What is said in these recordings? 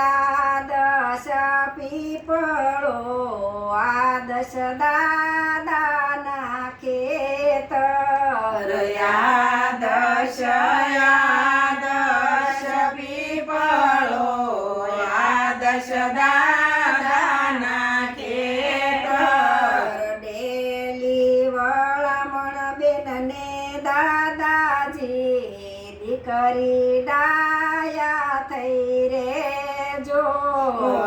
દશ પીપળો આદશ દાદાના ખેતર દશ પીપળો આદશ દાદાના ખેતર ડેલી વળામણ બેનને દાદાજી દીકરી ડાયા થઈ રે જો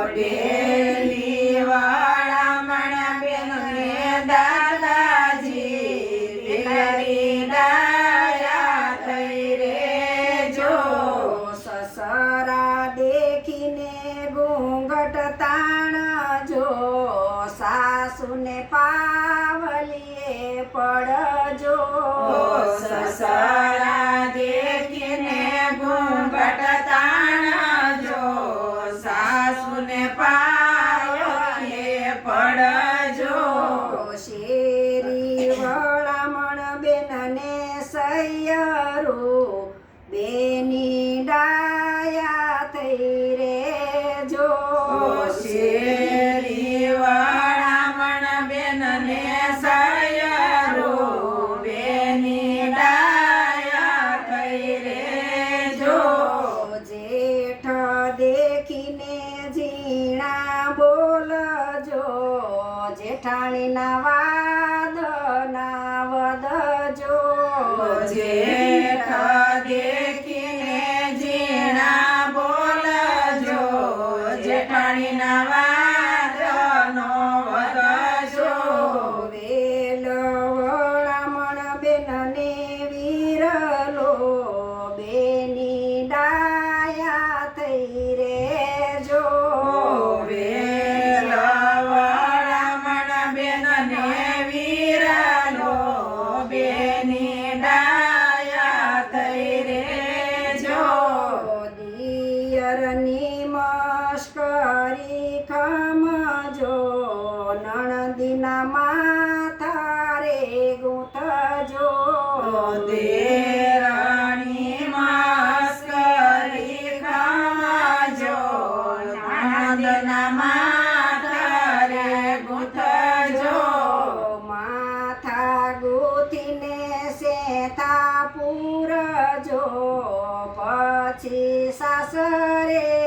ડેલી વળામણ બેનને દાદાજી દીકરી ડાયા થઈ રે જો સસરા દેખીને ઘૂંઘટ તાણ જો સાસુને પાવલીએ પડજો સસરા દેખીને ઘૂંઘટ તાણજો સાસુને પાવલીએ પડજો શેરી વળામણ બેનને સૈયરું બેની ડાયા થઈ રે જો શેરી વળામણ બેનને સૈયરો બેની ડાયા થઈ રે જો જેઠ દેખીને ઝીણા બોલજો જેઠાણીના વાદના વધજો જેઠ દેખીને ઝીણા બોલજો જેઠાણીના વાદનો વધજો વેલ વળામણ બેનને વીરલો બેની ડાયા થઈ રે જો વેલ વળામણ બેનને વીરલો બેની ડાયા થઈ રે જો દિયરની મશ્કરી ખમજો નણદીના માથા રે ગૂંથજો દેરાણી મસ્કરી ખમજો નણંદના માથા રે ગૂંથજો માથા ગૂંથીને સેથા પૂરજો પછી સાસરે